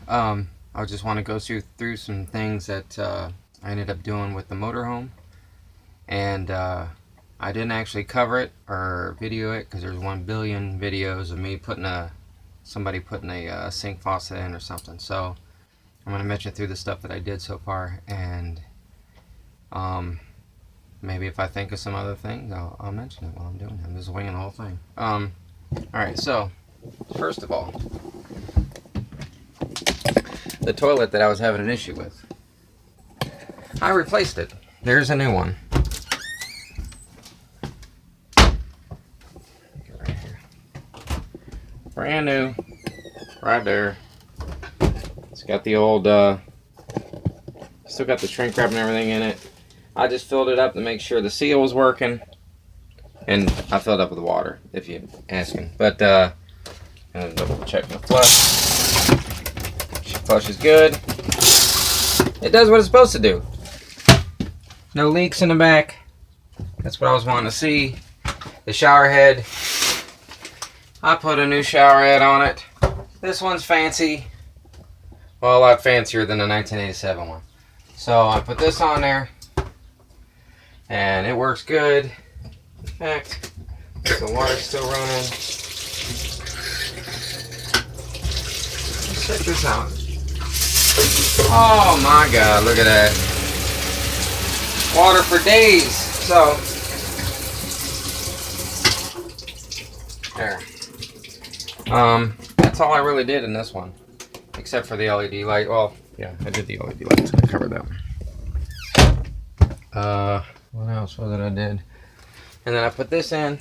I just want to go through some things that I ended up doing with the motorhome, and I didn't actually cover it or video it because there's 1 billion videos of me somebody putting a sink faucet in or something. So I'm going to mention through the stuff that I did so far, and maybe if I think of some other things, I'll mention it while I'm doing it. I'm just winging the whole thing. Alright, so first of all, the toilet that I was having an issue with, I replaced it. There's a new one. Right here. Brand new. Right there. It's got the old, still got the shrink wrap and everything in it. I just filled it up to make sure the seal was working. And I filled up with water, if you're asking. But, and double check my flush. Flush is good. It does what it's supposed to do. No leaks in the back. That's what I was wanting to see. The shower head, I put a new shower head on it. This one's fancy. Well, a lot fancier than the 1987 one. So I put this on there, and it works good. In fact, the water's still running. Let's check this out. Oh my God, look at that. Water for days. So, there. That's all I really did in this one. Except for the LED light. Well, yeah, I did the LED lights. I covered that one. What else was it I did? And then I put this in.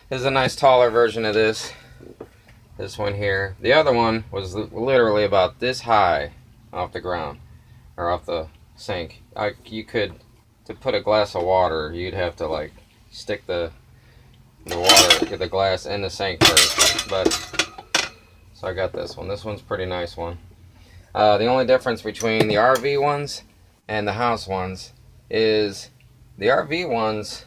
This is a nice taller version of this. This one here. The other one was literally about this high off the ground, or off the sink. You could, to put a glass of water, you'd have to like stick the water, the glass in the sink first. But so I got this one. This one's a pretty nice one. The only difference between the RV ones and the house ones is the RV ones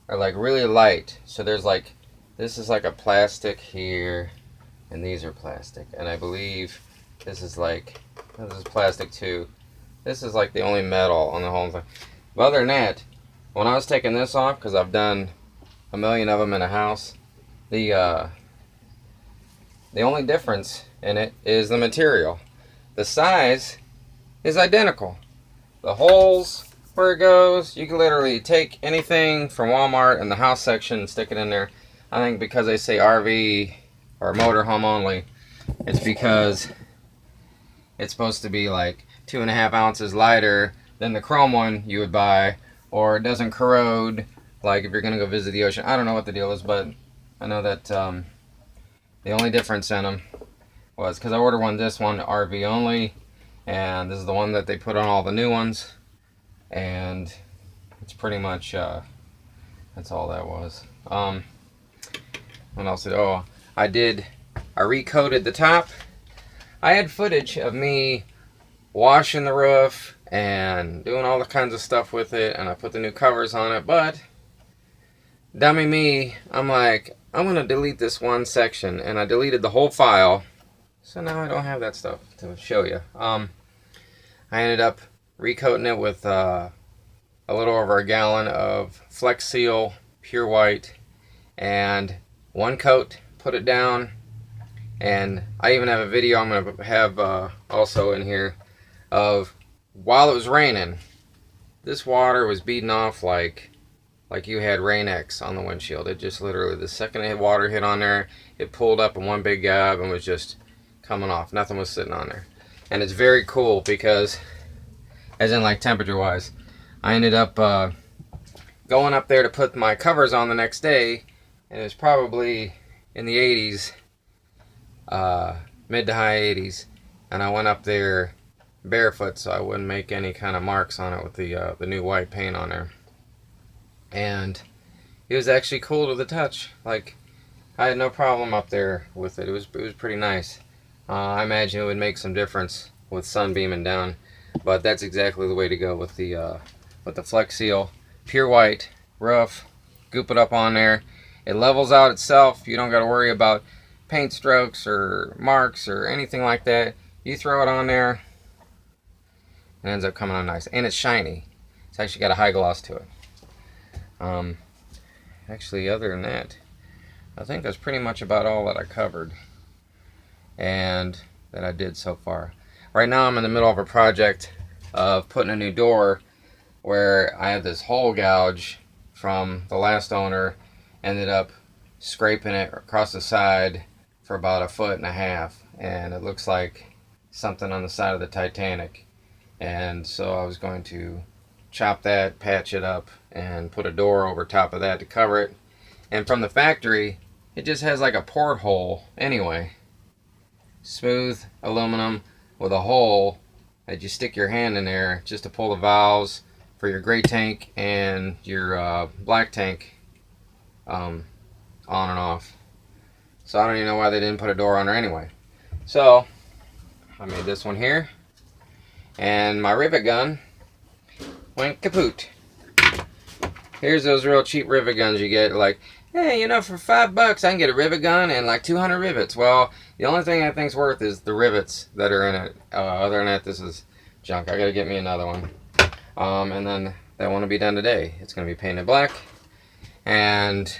are like really light. So there's like, this is like a plastic here, and these are plastic, and I believe this is like, this is plastic too. This is like the only metal on the whole thing. But other than that, when I was taking this off, because I've done a million of them in a house, the only difference in it is the material. The size is identical. The holes where it goes, you can literally take anything from Walmart in the house section and stick it in there. I think because they say RV or motorhome only, it's because it's supposed to be like 2.5 ounces lighter than the chrome one you would buy, or it doesn't corrode like if you're gonna go visit the ocean. I don't know what the deal is, but I know that the only difference in them was because I ordered this one RV only, and this is the one that they put on all the new ones, and it's pretty much that's all that was. What else did, I recoated the top. I had footage of me washing the roof and doing all the kinds of stuff with it, and I put the new covers on it, but dummy me, I'm like, I'm gonna delete this one section, and I deleted the whole file, so now I don't have that stuff to show you. I ended up recoating it with a little over a gallon of Flex Seal Pure White, and one coat, put it down. And I even have a video I'm going to have also in here of while it was raining, this water was beating off like you had Rain-X on the windshield. It just literally, the second the water hit on there, it pulled up in one big gab and was just coming off. Nothing was sitting on there. And it's very cool because, as in like temperature wise, I ended up going up there to put my covers on the next day, and it was probably in the 80s. Mid to high 80s, and I went up there barefoot so I wouldn't make any kind of marks on it with the new white paint on there. And it was actually cool to the touch. Like, I had no problem up there with it. It was pretty nice. I imagine it would make some difference with sun beaming down, but that's exactly the way to go with the Flex Seal Pure White roof. Goop it up on there. It levels out itself. You don't got to worry about paint strokes or marks or anything like that. You throw it on there, it ends up coming on nice. And it's shiny. It's actually got a high gloss to it. Actually, other than that, I think that's pretty much about all that I covered and that I did so far. Right now I'm in the middle of a project of putting a new door where I had this hole gouge from the last owner. Ended up scraping it across the side for about 1.5 feet, and it looks like something on the side of the Titanic. And so I was going to chop that, patch it up, and put a door over top of that to cover it. And from the factory, it just has like a porthole anyway. Smooth aluminum with a hole that you stick your hand in there just to pull the valves for your gray tank and your black tank on and off. So I don't even know why they didn't put a door on there anyway. So I made this one here, and my rivet gun went kaput. Here's those real cheap rivet guns you get, like, hey, you know, for $5 I can get a rivet gun and like 200 rivets. Well, the only thing I think's worth is the rivets that are in it. Other than that, this is junk. I gotta get me another one. And then that one will be done today. It's gonna be painted black, and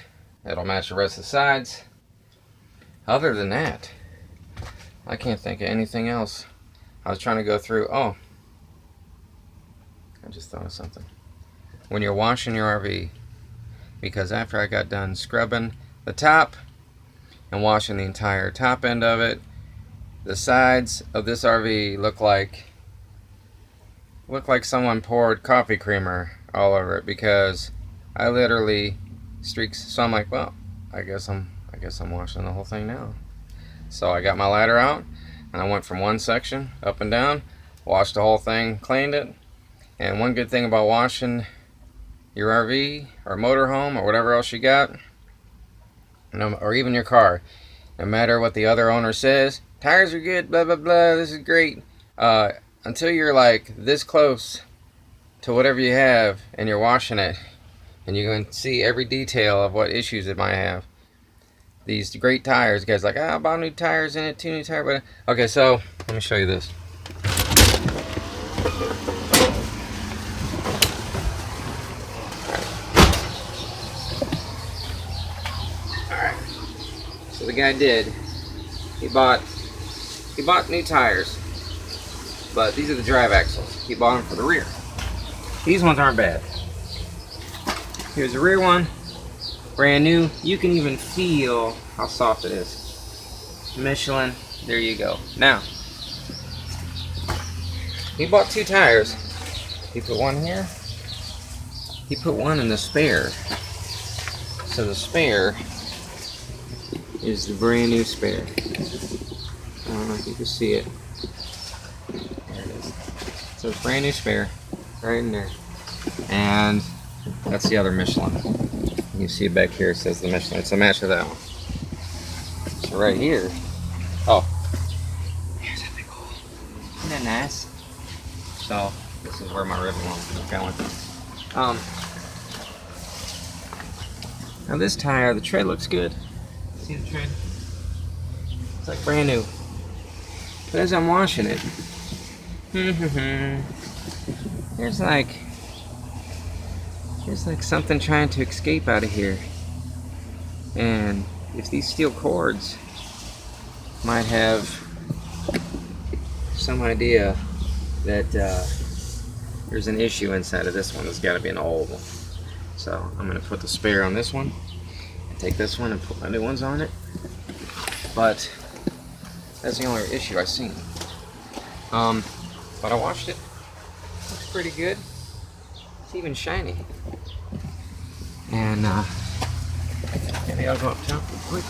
it'll match the rest of the sides. Other than that, I can't think of anything else. I was trying to go through, oh, I just thought of something. When you're washing your RV, because after I got done scrubbing the top and washing the entire top end of it, the sides of this RV look like someone poured coffee creamer all over it, because I literally streaks. So I'm like, well, I guess I'm washing the whole thing now. So I got my ladder out and I went from one section up and down, washed the whole thing, cleaned it. And one good thing about washing your RV or motorhome or whatever else you got, or even your car, no matter what the other owner says, tires are good, blah blah blah, this is great, until you're like this close to whatever you have and you're washing it, and you can see every detail of what issues it might have. These great tires, guys, like, I bought new tires in it, 2 new tires, but okay, so let me show you this. So the guy did, he bought new tires, but these are the drive axles. He bought them for the rear. These ones aren't bad. Here's the rear one, brand new. You can even feel how soft it is. Michelin, there you go. Now, he bought 2 tires. He put one here, he put one in the spare. So the spare is the brand new spare. I don't know if you can see it. There it is. So it's brand new spare, right in there. And that's the other Michelin. You see it back here, it says the Michelin. It's a match of that one. So right here, oh, here's that big hole. Isn't that nice? So this is where my ribbon is going. Now this tire, the tread looks good. See the tread? It's like brand new. But as I'm washing it, there's like something trying to escape out of here. And if these steel cords might have some idea that there's an issue inside of this one, there's got to be an old one. So I'm going to put the spare on this one, and take this one and put my new ones on it. But that's the only issue I've seen. But I washed it. Looks pretty good. It's even shiny. And maybe I'll go up top real quick.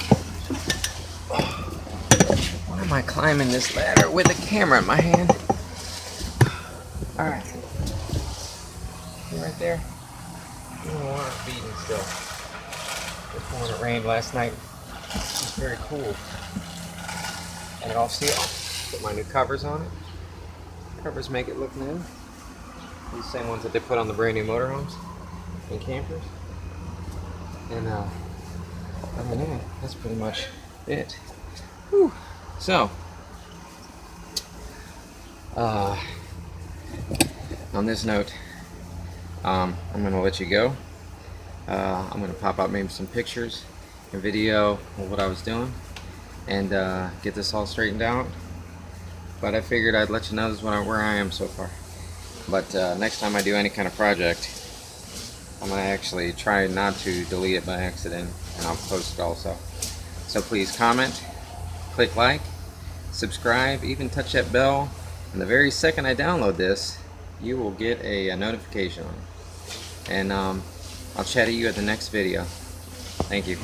Why am I climbing this ladder with a camera in my hand? Alright. See right there? The water's beating still. Before it rained last night. It's very cool. And it all sealed. Put my new covers on it. Covers make it look new. These same ones that they put on the brand new motorhomes and campers. And other than that, that's pretty much it. Whew. So on this note, I'm going to let you go. I'm going to pop out maybe some pictures and video of what I was doing and get this all straightened out. But I figured I'd let you know this is where I am so far. But next time I do any kind of project, I'm going to actually try not to delete it by accident, and I'll post it also. So please comment, click like, subscribe, even touch that bell, and the very second I download this, you will get a notification on it. And I'll chat to you at the next video. Thank you.